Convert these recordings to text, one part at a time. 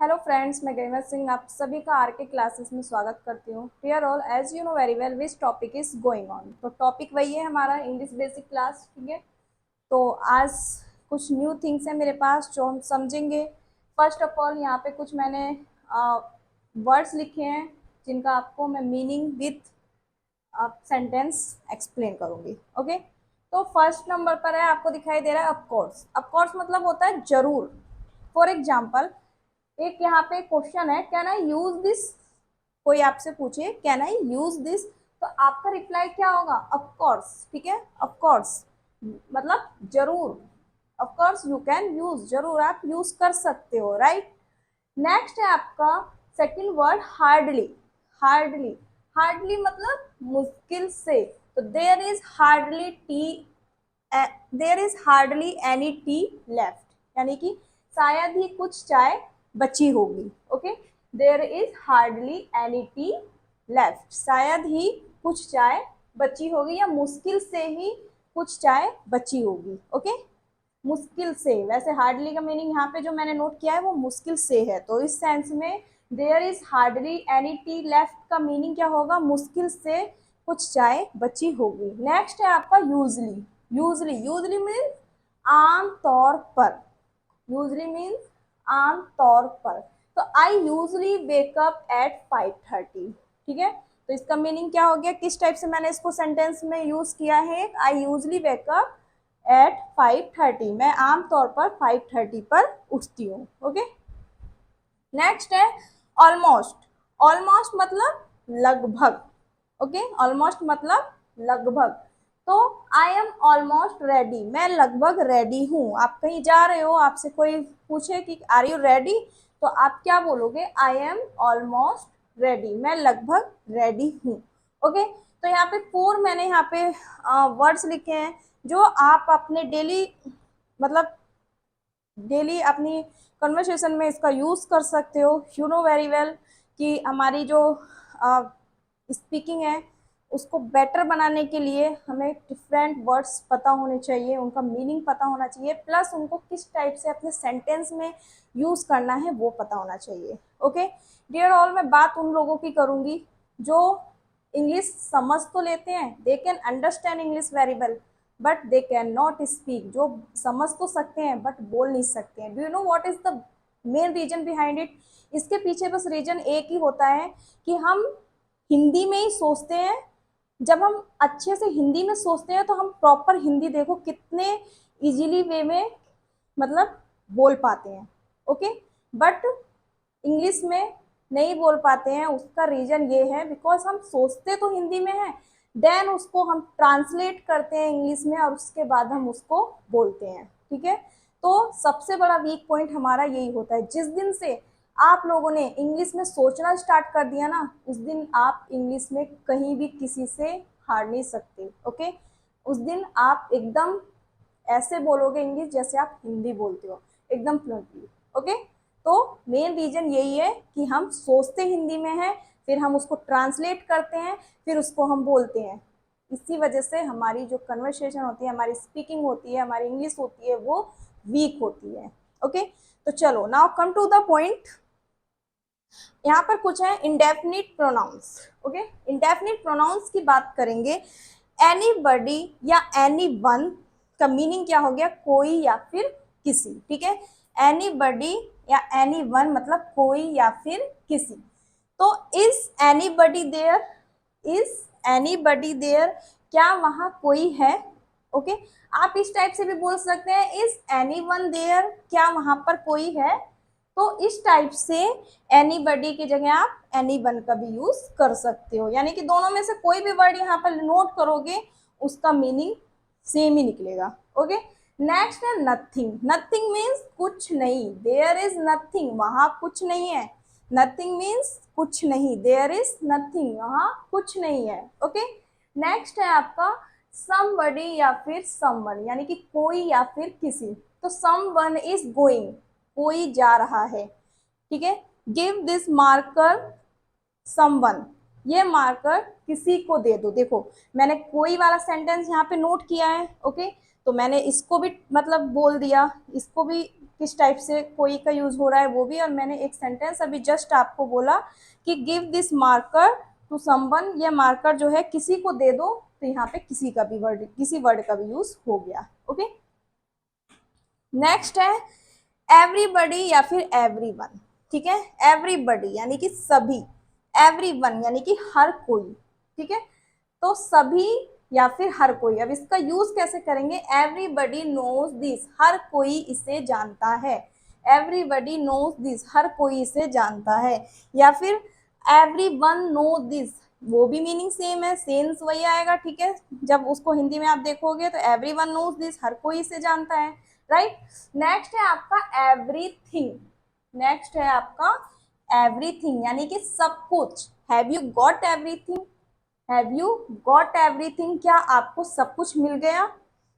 Hello friends, मैं गरिमा सिंह आप सभी का आर के क्लासेस में स्वागत करती हूँ। Dear all, as you know very well which topic is going on. तो टॉपिक वही है हमारा इंग्लिश बेसिक क्लास, ठीक है। तो आज कुछ न्यू थिंग्स हैं मेरे पास जो हम समझेंगे। फर्स्ट ऑफ ऑल यहाँ पे कुछ मैंने वर्ड्स लिखे हैं जिनका आपको मैं मीनिंग विथ सेंटेंस एक्सप्लेन करूँगी। ओके, तो फर्स्ट नंबर पर है, आपको दिखाई दे रहा है ऑफकोर्स। ऑफकोर्स मतलब होता है जरूर। फॉर एग्जाम्पल, एक यहाँ पे क्वेश्चन है, कैन आई यूज दिस। कोई आपसे पूछे कैन आई यूज दिस, तो आपका रिप्लाई क्या होगा? Of course. ठीक है, ऑफ कोर्स मतलब जरूर। Of course you can use, जरूर आप यूज कर सकते हो, राइट। नेक्स्ट है आपका second word hardly. Hardly, hardly मतलब मुश्किल से। तो there is hardly tea, there is hardly any tea left, यानी कि शायद ही कुछ चाय बची होगी। Okay, there is hardly any tea left, शायद ही कुछ चाय बची होगी या मुश्किल से ही कुछ चाय बची होगी। ओके, मुश्किल से। वैसे हार्डली का मीनिंग यहाँ पे जो मैंने नोट किया है वो मुश्किल से है, तो इस सेंस में there is hardly any tea left का मीनिंग क्या होगा? मुश्किल से कुछ चाय बची होगी। नेक्स्ट है आपका यूजली। यूजली, यूजली मीन्स आम तौर पर। यूजली मीन्स आम तौर पर। तो आई यूजली वेकअप एट 5:30। ठीक है, तो इसका मीनिंग क्या हो गया? किस टाइप से मैंने इसको सेंटेंस में यूज किया है? आई यूजली वेकअप एट 5:30, मैं आमतौर पर 5:30 पर उठती हूँ। ओके, नेक्स्ट है ऑलमोस्ट। ऑलमोस्ट मतलब लगभग। ओके, ऑलमोस्ट मतलब लगभग। तो आई एम ऑलमोस्ट रेडी, मैं लगभग रेडी हूँ। आप कहीं जा रहे हो, आपसे कोई पूछे कि आर यू रेडी, तो आप क्या बोलोगे? आई एम ऑलमोस्ट रेडी, मैं लगभग रेडी हूँ। ओके, तो यहाँ पे 4 मैंने यहाँ पे वर्ड्स लिखे हैं जो आप अपने डेली मतलब डेली अपनी कन्वर्सेशन में इसका यूज़ कर सकते हो। यू नो वेरी वेल कि हमारी जो स्पीकिंग है उसको बेटर बनाने के लिए हमें डिफरेंट वर्ड्स पता होने चाहिए, उनका मीनिंग पता होना चाहिए, प्लस उनको किस टाइप से अपने सेंटेंस में यूज़ करना है वो पता होना चाहिए। ओके डियर ऑल, मैं बात उन लोगों की करूँगी जो इंग्लिश समझ तो लेते हैं, they can understand English very well but they can not speak. जो समझ तो सकते हैं बट बोल नहीं सकते हैं। Do you know what is the main reason behind it? इसके पीछे बस रीजन एक ही होता है कि हम हिंदी में ही सोचते हैं। जब हम अच्छे से हिंदी में सोचते हैं तो हम प्रॉपर हिंदी, देखो कितने इजीली वे में मतलब बोल पाते हैं। ओके, बट इंग्लिश में नहीं बोल पाते हैं। उसका रीजन ये है बिकॉज हम सोचते तो हिंदी में हैं, देन उसको हम ट्रांसलेट करते हैं इंग्लिश में और उसके बाद हम उसको बोलते हैं। ठीक है, तो सबसे बड़ा वीक पॉइंट हमारा यही होता है। जिस दिन से आप लोगों ने इंग्लिश में सोचना स्टार्ट कर दिया ना, उस दिन आप इंग्लिश में कहीं भी किसी से हार नहीं सकते। ओके, उस दिन आप एकदम ऐसे बोलोगे इंग्लिश जैसे आप हिंदी बोलते हो, एकदम फ्लुएंटली। ओके, तो मेन रीजन यही है कि हम सोचते हिंदी में हैं, फिर हम उसको ट्रांसलेट करते हैं, फिर उसको हम बोलते हैं। इसी वजह से हमारी जो कन्वर्सेशन होती है, हमारी स्पीकिंग होती है, हमारी इंग्लिश होती है, वो वीक होती है। ओके, तो चलो now come to the point. यहाँ पर कुछ है indefinite pronouns. Okay, indefinite pronouns की बात करेंगे। एनीबडी या एनी वन का मीनिंग क्या हो गया? कोई या फिर किसी। ठीक है, एनीबडी या एनी वन मतलब कोई या फिर किसी। तो is anybody there, is anybody there, क्या वहां कोई है? ओके, आप इस टाइप से भी बोल सकते हैं इज एनीवन देयर, क्या वहां पर कोई है। तो इस टाइप से एनीबडी की जगह आप एनीवन का भी यूज कर सकते हो, यानी कि दोनों में से कोई भी वर्ड यहाँ पर नोट करोगे उसका मीनिंग सेम ही निकलेगा। ओके, नेक्स्ट है नथिंग। नथिंग मीन्स कुछ नहीं। देयर इज नथिंग, वहां कुछ नहीं है। नथिंग मीन्स कुछ नहीं, देयर इज नथिंग, वहां कुछ नहीं है। ओके, नेक्स्ट है आपका समबडी या फिर समवन, यानी कि कोई या फिर किसी। तो समवन इज गोइंग, कोई जा रहा है। ठीक है, गिव दिस मार्कर समवन, ये मार्कर किसी को दे दो। देखो मैंने कोई वाला सेंटेंस यहाँ पे नोट किया है। ओके, तो मैंने इसको भी मतलब बोल दिया, इसको भी किस टाइप से कोई का यूज हो रहा है वो भी, और मैंने एक सेंटेंस अभी जस्ट आपको बोला कि give this marker to someone, ये मार्कर जो है किसी को दे दो, तो यहाँ पे किसी का भी वर्ड, किसी वर्ड का भी यूज हो गया। ओके, नेक्स्ट है एवरीबडी या फिर एवरीवन। ठीक है, एवरीबडी यानी कि सभी, एवरीवन यानी कि हर कोई। ठीक है, तो सभी या फिर हर कोई। अब इसका यूज कैसे करेंगे, एवरीबडी नोज दिस, हर कोई इसे जानता है। एवरीबडी नोज दिस, हर कोई इसे जानता है। या फिर एवरीवन नो दिस, वो भी मीनिंग सेम है, सेंस वही आएगा। ठीक है, जब उसको हिंदी में आप देखोगे तो एवरीवन नोज दिस, हर कोई इसे जानता है, राइट। नेक्स्ट है आपका एवरीथिंग। नेक्स्ट है आपका एवरीथिंग यानी कि सब कुछ। Have you got everything, have you got everything, क्या आपको सब कुछ मिल गया।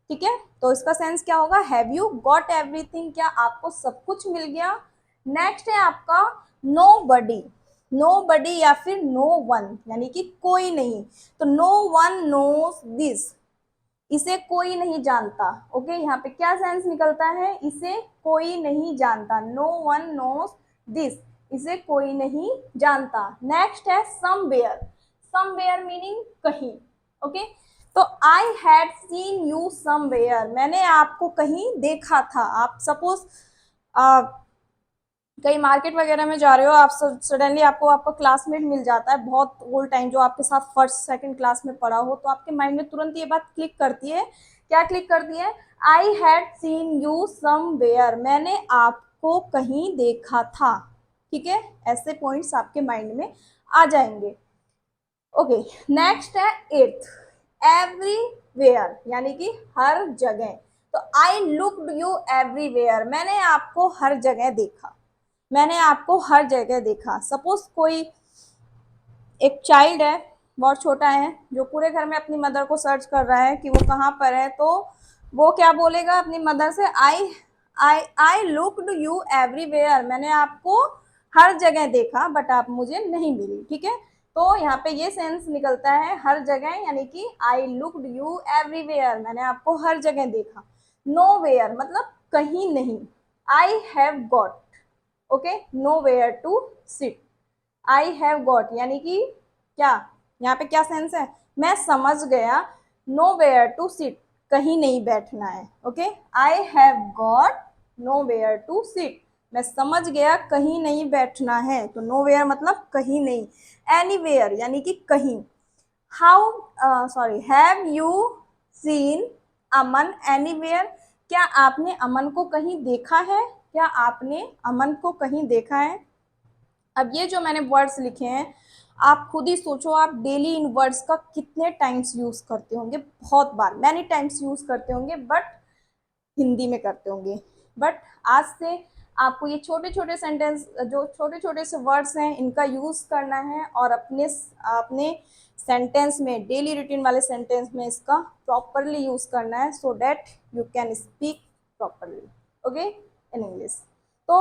ठीक है, तो इसका सेंस क्या होगा, हैव यू गॉट एवरीथिंग, क्या आपको सब कुछ मिल गया। नेक्स्ट है आपका नो बडी। नो बडी या फिर नो वन यानी कि कोई नहीं, तो नो वन नोज दिस, इसे कोई नहीं जानता। ओके, यहाँ पे क्या सेंस निकलता है, इसे कोई नहीं जानता। नो वन नोज दिस, इसे कोई नहीं जानता। नेक्स्ट है समवेयर। समवेयर मीनिंग कहीं। ओके, तो I had seen you somewhere, मैंने आपको कहीं देखा था। आप सपोज कहीं मार्केट वगैरह में जा रहे हो, आप सडनली आपको आपका क्लासमेट मिल जाता है बहुत ओल्ड टाइम, जो आपके साथ फर्स्ट सेकंड क्लास में पढ़ा हो, तो आपके माइंड में तुरंत ये बात क्लिक करती है। क्या क्लिक करती है, I had seen you somewhere, मैंने आपको कहीं देखा था। ठीक है, ऐसे पॉइंट्स आपके माइंड में आ जाएंगे। ओके, नेक्स्ट है एट्थ, एवरीवेयर यानी कि हर जगह। तो आई लुक्ड यू एवरीवेयर, मैंने आपको हर जगह देखा, मैंने आपको हर जगह देखा। सपोज कोई एक चाइल्ड है, बहुत छोटा है, जो पूरे घर में अपनी मदर को सर्च कर रहा है कि वो कहाँ पर है, तो वो क्या बोलेगा अपनी मदर से, आई लुक्ड यू एवरीवेयर, मैंने आपको हर जगह देखा बट आप मुझे नहीं मिली। ठीक है, तो यहाँ पे ये सेंस निकलता है हर जगह, यानी कि आई लुक्ड यू एवरीवेयर, मैंने आपको हर जगह देखा। नो वेयर मतलब कहीं नहीं। I have got, okay, nowhere to sit. I have got यानी कि क्या, यहाँ पे क्या सेंस है, मैं समझ गया। नो वेयर टू सिट, कहीं नहीं बैठना है। Okay, I have got nowhere to sit, मैं समझ गया कहीं नहीं बैठना है। तो नो वेयर मतलब कहीं नहीं। एनीवेयर यानी कि कहीं। How sorry, have you seen Aman anywhere, क्या आपने अमन को कहीं देखा है, क्या आपने अमन को कहीं देखा है। अब ये जो मैंने वर्ड्स लिखे हैं, आप खुद ही सोचो, आप डेली इन वर्ड्स का कितने टाइम्स यूज करते होंगे, बहुत बार, मैनी टाइम्स यूज करते होंगे, बट हिंदी में करते होंगे। बट आज से आपको ये छोटे छोटे सेंटेंस, जो छोटे छोटे से वर्ड्स हैं, इनका यूज करना है और अपने अपने सेंटेंस में, डेली रूटीन वाले सेंटेंस में इसका प्रॉपरली यूज करना है, so that you can speak properly okay in English. तो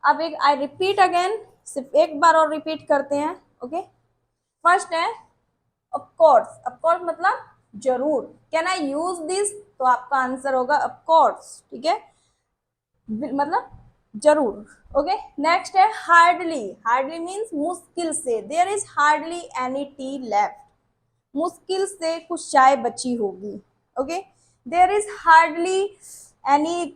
अब एक आई रिपीट अगेन, सिर्फ एक बार और रिपीट करते हैं। ओके, फर्स्ट है ऑफकोर्स। ऑफकोर्स मतलब जरूर। कैन आई यूज दिस, तो आपका आंसर होगा ऑफकोर्स। ठीक है, मतलब जरूर। ओके, नेक्स्ट है हार्डली। हार्डली मीन्स मुश्किल से, there is hardly any tea left, मुश्किल से कुछ चाय बची होगी। Okay, there is hardly any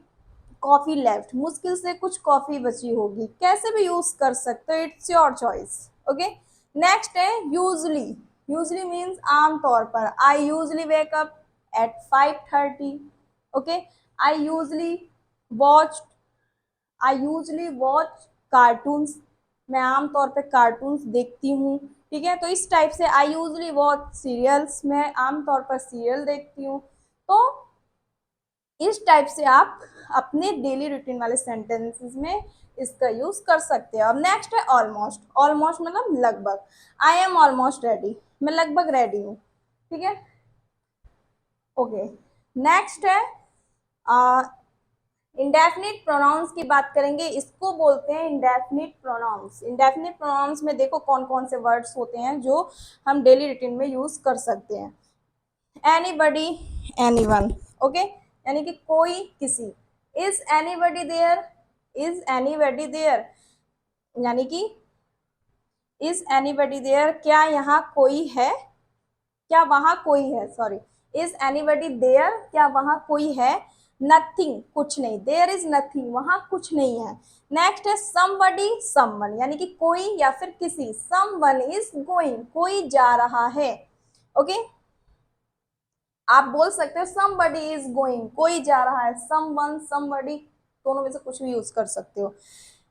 coffee left, मुश्किल से कुछ कॉफी बची होगी। कैसे भी यूज कर सकते हो, it's your choice. Okay, next है यूजली। यूजली मीन्स आमतौर पर। I usually wake up at 5:30। Okay, I usually watch, I usually watch cartoons, मैं आमतौर पे कार्टून्स देखती हूँ। ठीक है, तो इस टाइप से आई यूजली वॉच सीरियल्स, मैं आमतौर पर सीरियल देखती हूँ। तो इस टाइप से आप अपने डेली रूटीन वाले सेंटेंसेस में इसका यूज कर सकते हैं। अब नेक्स्ट है ऑलमोस्ट। ऑलमोस्ट मतलब लगभग। आई एम ऑलमोस्ट रेडी, मैं लगभग रेडी हूँ। ठीक है, ओके, नेक्स्ट है इंडेफिनिट प्रोनाउंस की बात करेंगे। इसको बोलते हैं इंडेफिनिट प्रोनाउंस। इंडेफिनिट प्रोनाउंस में देखो कौन कौन से वर्ड्स होते हैं जो हम डेली रूटीन में यूज कर सकते हैं। Anybody, anyone. ओके, यानी कि कोई, किसी। Is anybody there, is anybody there, यानी कि इज एनीबडी देयर, क्या यहाँ कोई है, क्या वहां कोई है, सॉरी, इज एनीबडी देयर, क्या वहां कोई है, नथिंग, कुछ नहीं, देयर इज नथिंग, वहां कुछ नहीं है। नेक्स्ट है समबडी समवन, यानी कि कोई या फिर किसी, समवन इज गोइंग, कोई जा रहा है। ओके आप बोल सकते हो समबडी इज गोइंग, कोई जा रहा है, समवन समबडी दोनों में से कुछ भी यूज कर सकते हो।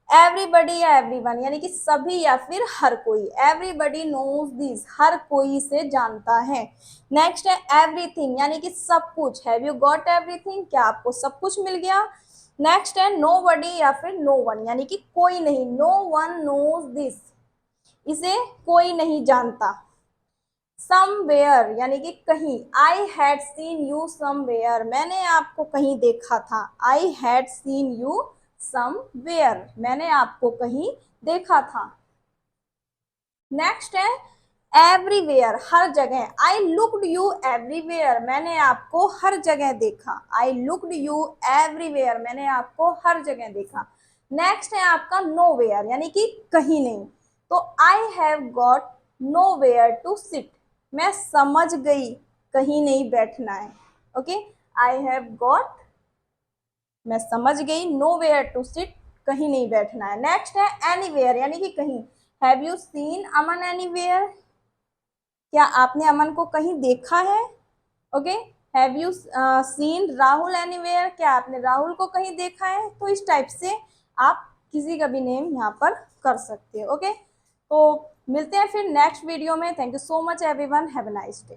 एवरीबडी या एवरीवन, यानी कि सभी या फिर हर कोई, एवरीबडी नोज दिस, हर कोई इसे जानता है। नेक्स्ट है एवरीथिंग, यानी कि सब कुछ, हैव यू गॉट एवरीथिंग, क्या आपको सब कुछ मिल गया। नेक्स्ट है नोबडी या फिर नो वन, यानी कि कोई नहीं, नो वन नोज दिस, इसे कोई नहीं जानता। समवेयर, यानी कि कहीं, I had seen you somewhere, मैंने आपको कहीं देखा था, I had seen you somewhere, मैंने आपको कहीं देखा था। नेक्स्ट है एवरीवेयर, हर जगह, आई लुक्ड यू एवरीवेयर, मैंने आपको हर जगह देखा, आई लुक्ड यू एवरीवेयर, मैंने आपको हर जगह देखा। नेक्स्ट है आपका नोवेयर, यानी कि कहीं नहीं, तो I have got nowhere to sit, मैं समझ गई कहीं नहीं बैठना है। ओके आई हैव गॉट, मैं समझ गई, नोवेयर टू सिट, कहीं नहीं बैठना है। नेक्स्ट है एनीवेयर, यानी कि कहीं, have you seen Aman anywhere, क्या आपने अमन को कहीं देखा है। Okay have you seen Rahul anywhere, क्या आपने राहुल को कहीं देखा है। तो इस टाइप से आप किसी का भी नेम यहाँ पर कर सकते हो। ओके तो मिलते हैं फिर नेक्स्ट वीडियो में। Thank you so much everyone, have a nice day.